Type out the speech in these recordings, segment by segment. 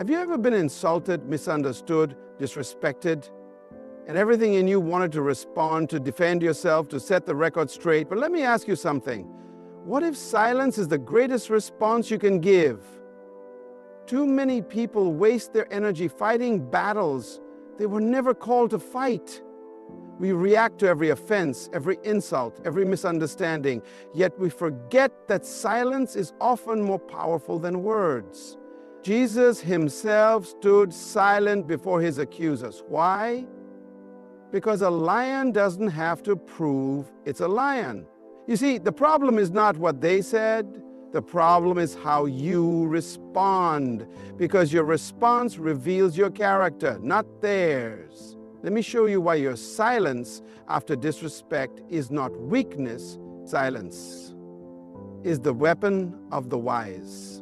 Have you ever been insulted, misunderstood, disrespected, and everything in you wanted to respond, to defend yourself, to set the record straight? But let me ask you something. What if silence is the greatest response you can give? Too many people waste their energy fighting battles they were never called to fight. We react to every offense, every insult, every misunderstanding, yet we forget that silence is often more powerful than words. Jesus himself stood silent before his accusers. Why? Because a lion doesn't have to prove it's a lion. You see, the problem is not what they said. The problem is how you respond, because your response reveals your character, not theirs. Let me show you why your silence after disrespect is not weakness. Silence is the weapon of the wise.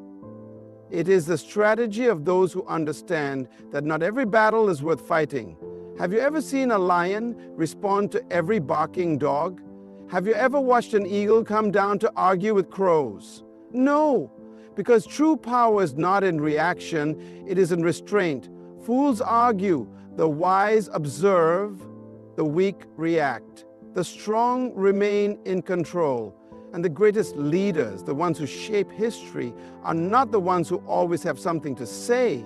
It is the strategy of those who understand that not every battle is worth fighting. Have you ever seen a lion respond to every barking dog? Have you ever watched an eagle come down to argue with crows? No, because true power is not in reaction, it is in restraint. Fools argue, the wise observe, the weak react. The strong remain in control. And the greatest leaders, the ones who shape history, are not the ones who always have something to say,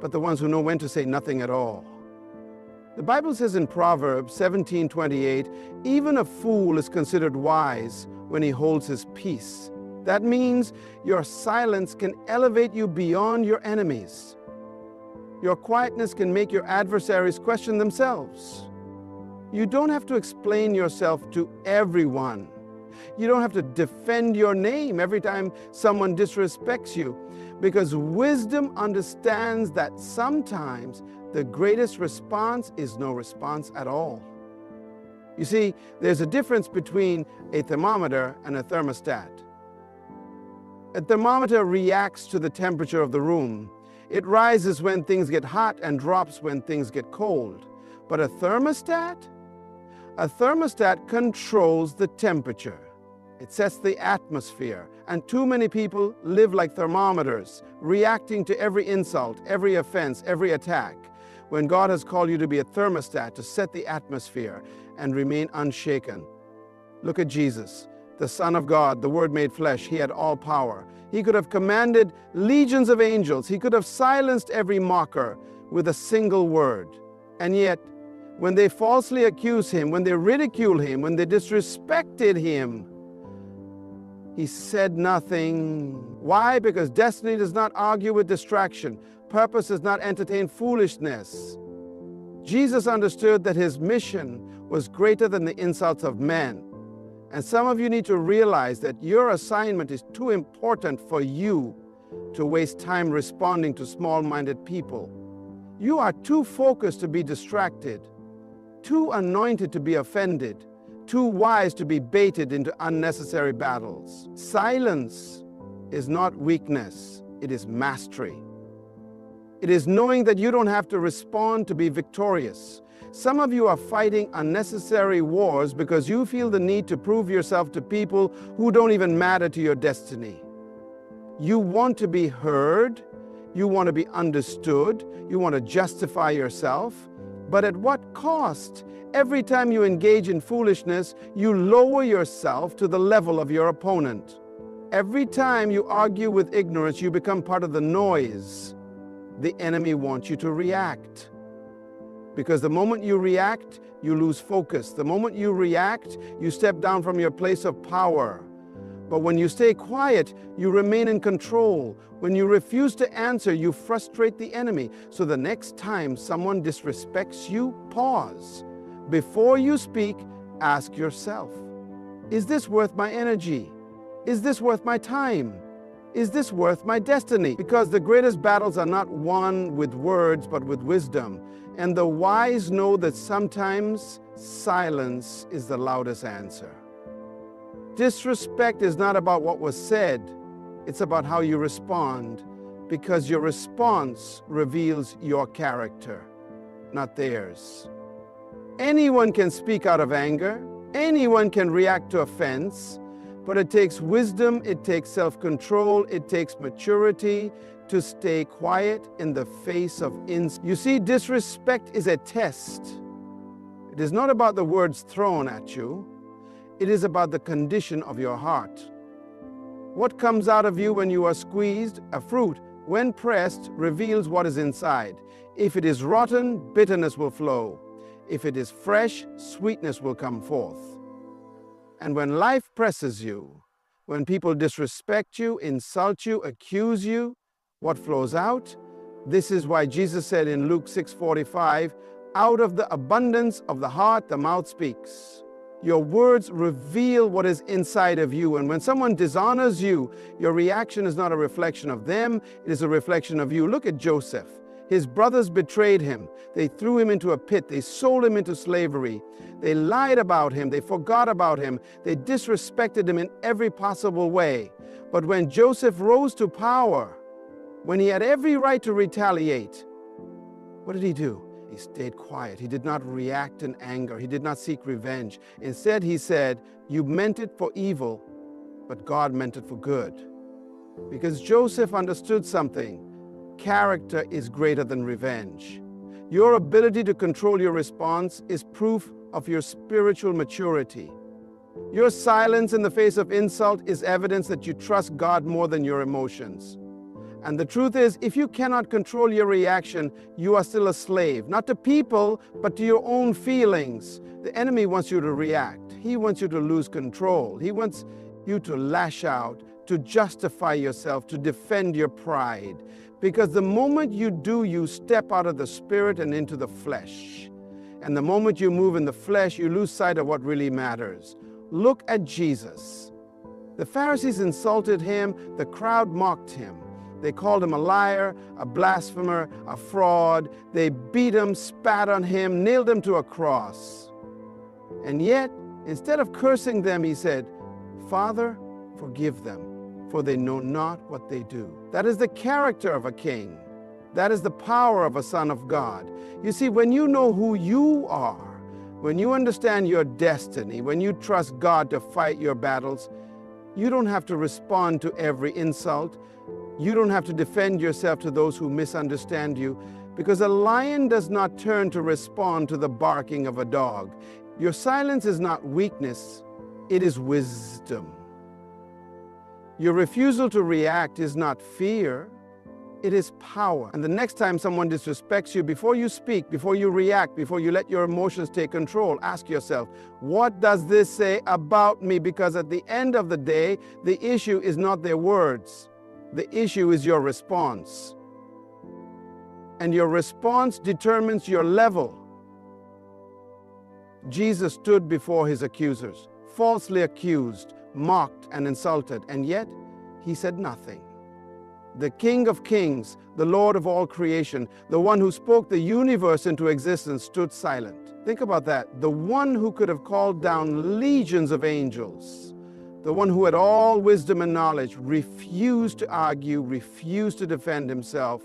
but the ones who know when to say nothing at all. The Bible says in Proverbs 17:28, even a fool is considered wise when he holds his peace. That means your silence can elevate you beyond your enemies. Your quietness can make your adversaries question themselves. You don't have to explain yourself to everyone. You don't have to defend your name every time someone disrespects you, because wisdom understands that sometimes the greatest response is no response at all. You see, there's a difference between a thermometer and a thermostat. A thermometer reacts to the temperature of the room. It rises when things get hot and drops when things get cold. But a thermostat controls the temperature. It sets the atmosphere, and too many people live like thermometers, reacting to every insult, every offense, every attack, when God has called you to be a thermostat, to set the atmosphere and remain unshaken. Look at Jesus, the Son of God, the Word made flesh. He had all power. He could have commanded legions of angels. He could have silenced every mocker with a single word. And yet, when they falsely accuse him, when they ridicule him, when they disrespected him, he said nothing. Why? Because destiny does not argue with distraction. Purpose does not entertain foolishness. Jesus understood that his mission was greater than the insults of men. And some of you need to realize that your assignment is too important for you to waste time responding to small-minded people. You are too focused to be distracted, too anointed to be offended, too wise to be baited into unnecessary battles. Silence is not weakness, it is mastery. It is knowing that you don't have to respond to be victorious. Some of you are fighting unnecessary wars because you feel the need to prove yourself to people who don't even matter to your destiny. You want to be heard, you want to be understood, you want to justify yourself, but at what cost? Every time you engage in foolishness, you lower yourself to the level of your opponent. Every time you argue with ignorance, you become part of the noise. The enemy wants you to react. Because the moment you react, you lose focus. The moment you react, you step down from your place of power. But when you stay quiet, you remain in control. When you refuse to answer, you frustrate the enemy. So the next time someone disrespects you, pause. Before you speak, ask yourself, is this worth my energy? Is this worth my time? Is this worth my destiny? Because the greatest battles are not won with words, but with wisdom. And the wise know that sometimes silence is the loudest answer. Disrespect is not about what was said, it's about how you respond, because your response reveals your character, not theirs. Anyone can speak out of anger, anyone can react to offense, but it takes wisdom, it takes self-control, it takes maturity to stay quiet in the face of insult. You see, disrespect is a test. It is not about the words thrown at you. It is about the condition of your heart. What comes out of you when you are squeezed? A fruit, when pressed, reveals what is inside. If it is rotten, bitterness will flow. If it is fresh, sweetness will come forth. And when life presses you, when people disrespect you, insult you, accuse you, what flows out? This is why Jesus said in Luke 6:45, out of the abundance of the heart, the mouth speaks. Your words reveal what is inside of you. And when someone dishonors you, your reaction is not a reflection of them, it is a reflection of you. Look at Joseph. His brothers betrayed him. They threw him into a pit. They sold him into slavery. They lied about him. They forgot about him. They disrespected him in every possible way. But when Joseph rose to power, when he had every right to retaliate, what did he do? He stayed quiet. He did not react in anger. He did not seek revenge. Instead, he said, you meant it for evil, but God meant it for good. Because Joseph understood something. Character is greater than revenge. Your ability to control your response is proof of your spiritual maturity. Your silence in the face of insult is evidence that you trust God more than your emotions. And the truth is, if you cannot control your reaction, you are still a slave, not to people, but to your own feelings. The enemy wants you to react. He wants you to lose control. He wants you to lash out, to justify yourself, to defend your pride. Because the moment you do, you step out of the spirit and into the flesh. And the moment you move in the flesh, you lose sight of what really matters. Look at Jesus. The Pharisees insulted him. The crowd mocked him. They called him a liar, a blasphemer, a fraud. They beat him, spat on him, nailed him to a cross. And yet, instead of cursing them, he said, Father, forgive them, for they know not what they do. That is the character of a king. That is the power of a son of God. You see, when you know who you are, when you understand your destiny, when you trust God to fight your battles, you don't have to respond to every insult. You don't have to defend yourself to those who misunderstand you, because a lion does not turn to respond to the barking of a dog. Your silence is not weakness, it is wisdom. Your refusal to react is not fear, it is power. And the next time someone disrespects you, before you speak, before you react, before you let your emotions take control, ask yourself, what does this say about me? Because at the end of the day, the issue is not their words. The issue is your response. And your response determines your level. Jesus stood before his accusers, falsely accused, mocked and insulted, and yet he said nothing. The King of Kings, the Lord of all creation, the one who spoke the universe into existence, stood silent. Think about that. The one who could have called down legions of angels, the one who had all wisdom and knowledge, refused to argue, refused to defend himself,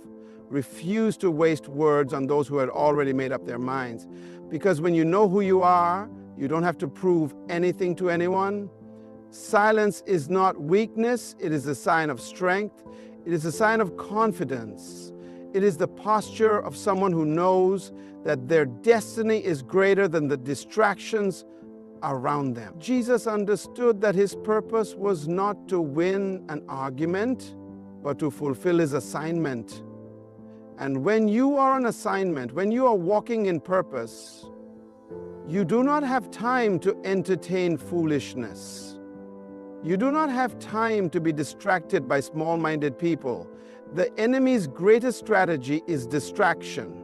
refused to waste words on those who had already made up their minds. Because when you know who you are, you don't have to prove anything to anyone. Silence is not weakness, it is a sign of strength. It is a sign of confidence. It is the posture of someone who knows that their destiny is greater than the distractions around them. Jesus understood that his purpose was not to win an argument, but to fulfill his assignment. And when you are on assignment, when you are walking in purpose, you do not have time to entertain foolishness. You do not have time to be distracted by small-minded people. The enemy's greatest strategy is distraction.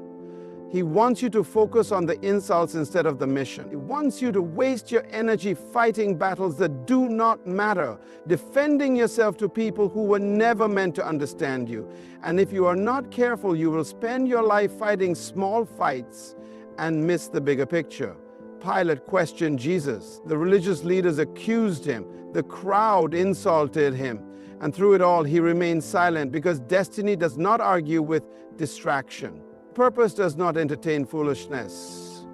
He wants you to focus on the insults instead of the mission. He wants you to waste your energy fighting battles that do not matter, defending yourself to people who were never meant to understand you. And if you are not careful, you will spend your life fighting small fights and miss the bigger picture. Pilate questioned Jesus. The religious leaders accused him. The crowd insulted him. And through it all, he remained silent, because destiny does not argue with distraction. Purpose does not entertain foolishness.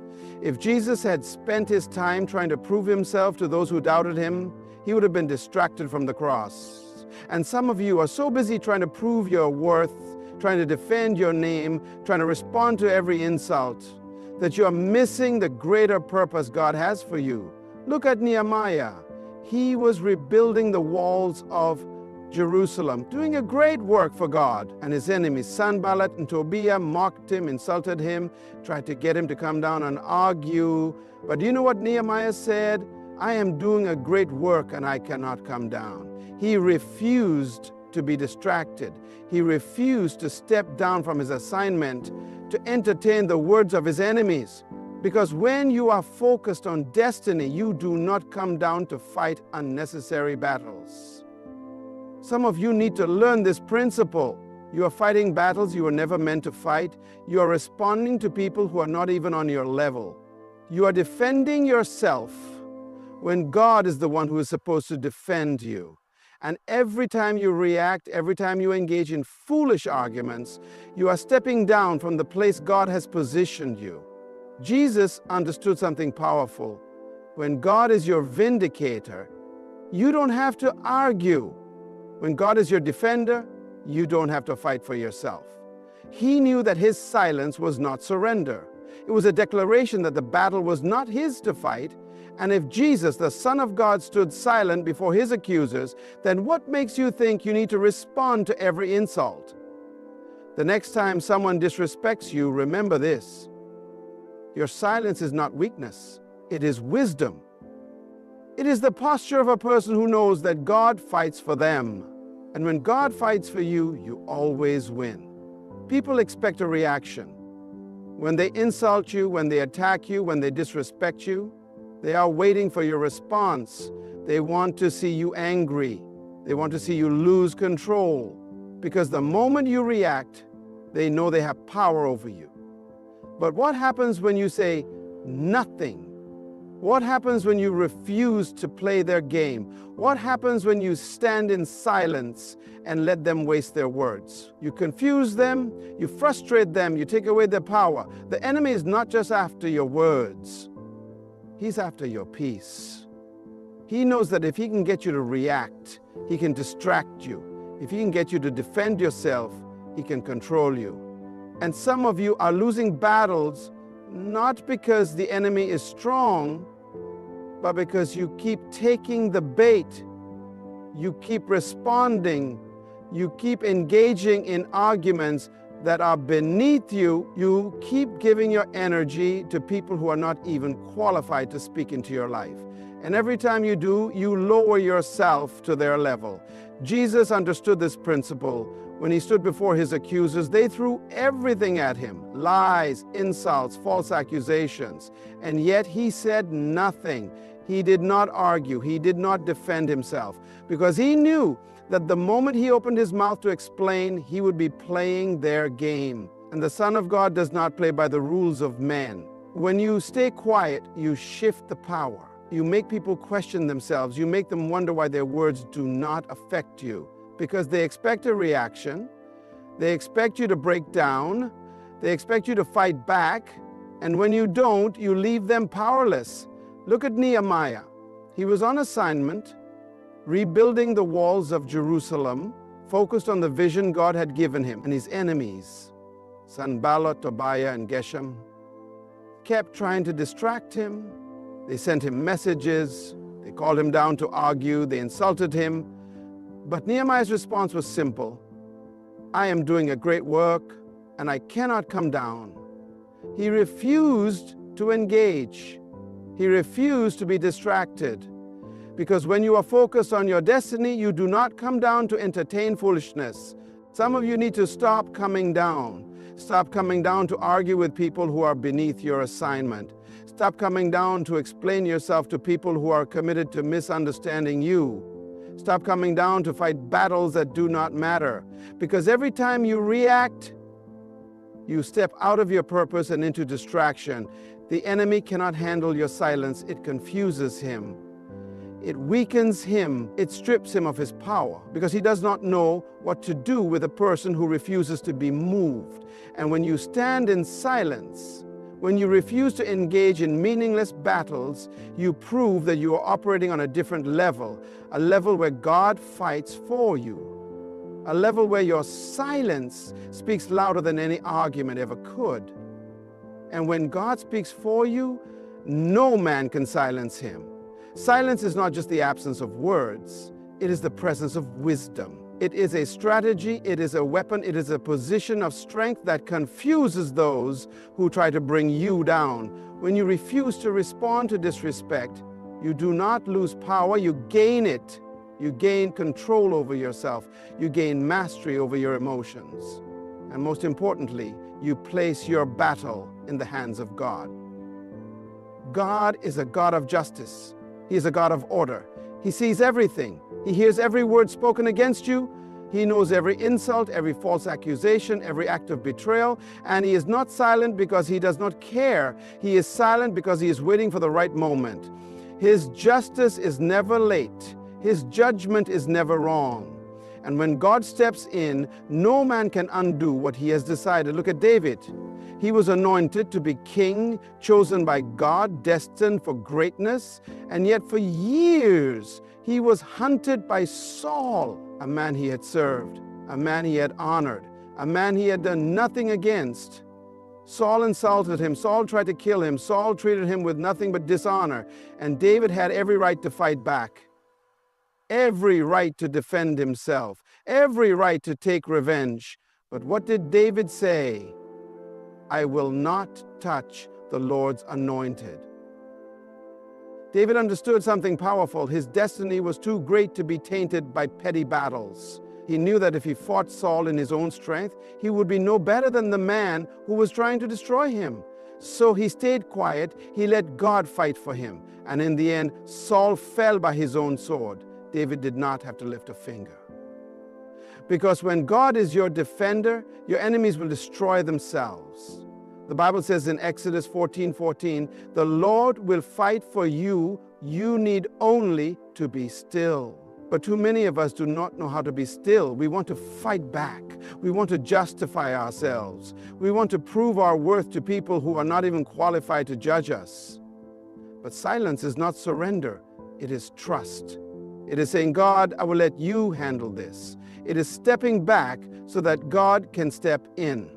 If Jesus had spent his time trying to prove himself to those who doubted him, he would have been distracted from the cross. And some of you are so busy trying to prove your worth, trying to defend your name, trying to respond to every insult, that you are missing the greater purpose God has for you. Look at Nehemiah. He was rebuilding the walls of Jerusalem, doing a great work for God. And his enemies, Sanballat and Tobiah, mocked him, insulted him, tried to get him to come down and argue. But do you know what Nehemiah said? I am doing a great work and I cannot come down. He refused to be distracted. He refused to step down from his assignment to entertain the words of his enemies. Because when you are focused on destiny, you do not come down to fight unnecessary battles. Some of you need to learn this principle. You are fighting battles you were never meant to fight. You are responding to people who are not even on your level. You are defending yourself when God is the one who is supposed to defend you. And every time you react, every time you engage in foolish arguments, you are stepping down from the place God has positioned you. Jesus understood something powerful. When God is your vindicator, you don't have to argue. When God is your defender, you don't have to fight for yourself. He knew that his silence was not surrender. It was a declaration that the battle was not his to fight. And if Jesus, the Son of God, stood silent before his accusers, then what makes you think you need to respond to every insult? The next time someone disrespects you, remember this. Your silence is not weakness. It is wisdom. It is the posture of a person who knows that God fights for them. And when God fights for you, you always win. People expect a reaction. When they insult you, when they attack you, when they disrespect you, they are waiting for your response. They want to see you angry. They want to see you lose control. Because the moment you react, they know they have power over you. But what happens when you say nothing? What happens when you refuse to play their game? What happens when you stand in silence and let them waste their words? You confuse them, you frustrate them, you take away their power. The enemy is not just after your words. He's after your peace. He knows that if he can get you to react, he can distract you. If he can get you to defend yourself, he can control you. And some of you are losing battles not because the enemy is strong, but because you keep taking the bait. You keep responding. You keep engaging in arguments that are beneath you. You keep giving your energy to people who are not even qualified to speak into your life. And every time you do, you lower yourself to their level. Jesus understood this principle. When he stood before his accusers, they threw everything at him, lies, insults, false accusations. And yet he said nothing. He did not argue. He did not defend himself, because he knew that the moment he opened his mouth to explain, he would be playing their game. And the Son of God does not play by the rules of men. When you stay quiet, you shift the power. You make people question themselves. You make them wonder why their words do not affect you. Because they expect a reaction, they expect you to break down, they expect you to fight back, and when you don't, you leave them powerless. Look at Nehemiah. He was on assignment, rebuilding the walls of Jerusalem, focused on the vision God had given him, and his enemies, Sanballat, Tobiah, and Geshem, kept trying to distract him. They sent him messages, they called him down to argue, they insulted him. But Nehemiah's response was simple. I am doing a great work, and I cannot come down. He refused to engage. He refused to be distracted. Because when you are focused on your destiny, you do not come down to entertain foolishness. Some of you need to stop coming down. Stop coming down to argue with people who are beneath your assignment. Stop coming down to explain yourself to people who are committed to misunderstanding you. Stop coming down to fight battles that do not matter. Because every time you react, you step out of your purpose and into distraction. The enemy cannot handle your silence. It confuses him. It weakens him. It strips him of his power, because he does not know what to do with a person who refuses to be moved. And when you stand in silence, When you refuse to engage in meaningless battles, you prove that you are operating on a different level, a level where God fights for you, a level where your silence speaks louder than any argument ever could. And when God speaks for you, no man can silence him. Silence is not just the absence of words, it is the presence of wisdom. It is a strategy, it is a weapon, it is a position of strength that confuses those who try to bring you down. When you refuse to respond to disrespect, you do not lose power, you gain it. You gain control over yourself. You gain mastery over your emotions. And most importantly, you place your battle in the hands of God. God is a God of justice. He is a God of order. He sees everything. He hears every word spoken against you. He knows every insult, every false accusation, every act of betrayal. And he is not silent because he does not care. He is silent because he is waiting for the right moment. His justice is never late. His judgment is never wrong. And when God steps in, no man can undo what he has decided. Look at David. He was anointed to be king, chosen by God, destined for greatness. And yet for years, he was hunted by Saul, a man he had served, a man he had honored, a man he had done nothing against. Saul insulted him. Saul tried to kill him. Saul treated him with nothing but dishonor. And David had every right to fight back, every right to defend himself, every right to take revenge. But what did David say? I will not touch the Lord's anointed. David understood something powerful. His destiny was too great to be tainted by petty battles. He knew that if he fought Saul in his own strength, he would be no better than the man who was trying to destroy him. So he stayed quiet. He let God fight for him. And in the end, Saul fell by his own sword. David did not have to lift a finger. Because when God is your defender, your enemies will destroy themselves. The Bible says in Exodus 14:14, the Lord will fight for you. You need only to be still. But too many of us do not know how to be still. We want to fight back. We want to justify ourselves. We want to prove our worth to people who are not even qualified to judge us. But silence is not surrender. It is trust. It is saying, God, I will let you handle this. It is stepping back so that God can step in.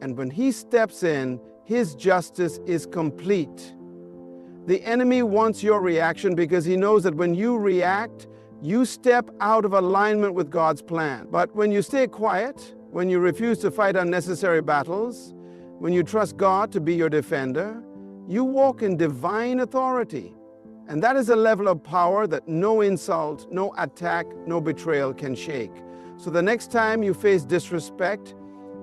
And when he steps in, his justice is complete. The enemy wants your reaction because he knows that when you react, you step out of alignment with God's plan. But when you stay quiet, when you refuse to fight unnecessary battles, when you trust God to be your defender, you walk in divine authority. And that is a level of power that no insult, no attack, no betrayal can shake. So the next time you face disrespect,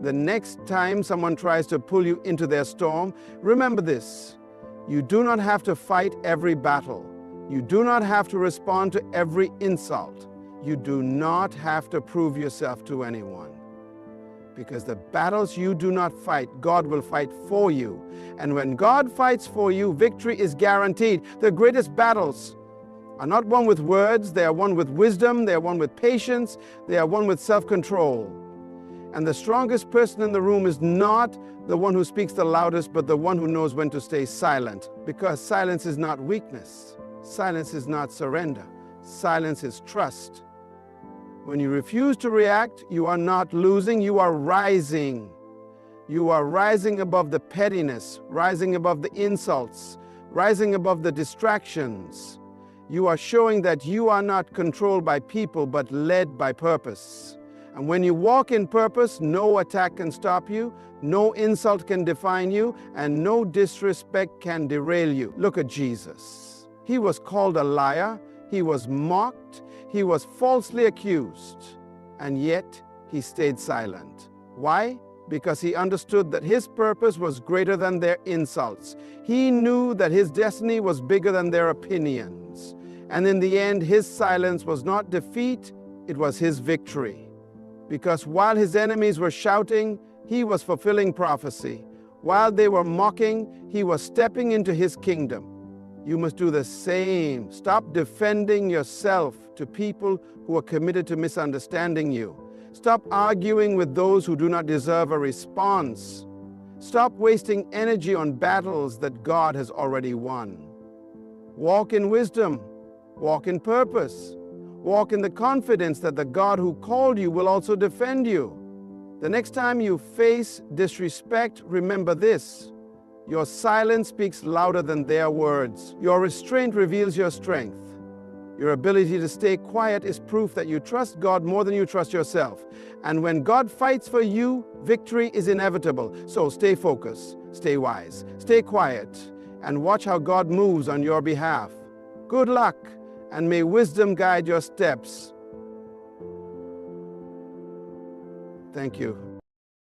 the next time someone tries to pull you into their storm, remember this: you do not have to fight every battle. You do not have to respond to every insult. You do not have to prove yourself to anyone. Because the battles you do not fight, God will fight for you. And when God fights for you, victory is guaranteed. The greatest battles are not won with words. They are won with wisdom. They are won with patience. They are won with self-control. And the strongest person in the room is not the one who speaks the loudest, but the one who knows when to stay silent. Because silence is not weakness. Silence is not surrender. Silence is trust. When you refuse to react, you are not losing, you are rising. You are rising above the pettiness, rising above the insults, rising above the distractions. You are showing that you are not controlled by people, but led by purpose. And when you walk in purpose, no attack can stop you, no insult can define you, and no disrespect can derail you. Look at Jesus. He was called a liar, he was mocked, he was falsely accused, and yet he stayed silent. Why? Because he understood that his purpose was greater than their insults. He knew that his destiny was bigger than their opinions. And in the end, his silence was not defeat, it was his victory. Because while his enemies were shouting, he was fulfilling prophecy. While they were mocking, he was stepping into his kingdom. You must do the same. Stop defending yourself to people who are committed to misunderstanding you. Stop arguing with those who do not deserve a response. Stop wasting energy on battles that God has already won. Walk in wisdom. Walk in purpose. Walk in the confidence that the God who called you will also defend you. The next time you face disrespect, remember this: your silence speaks louder than their words. Your restraint reveals your strength. Your ability to stay quiet is proof that you trust God more than you trust yourself. And when God fights for you, victory is inevitable. So stay focused, stay wise, stay quiet, and watch how God moves on your behalf. Good luck, and may wisdom guide your steps. Thank you.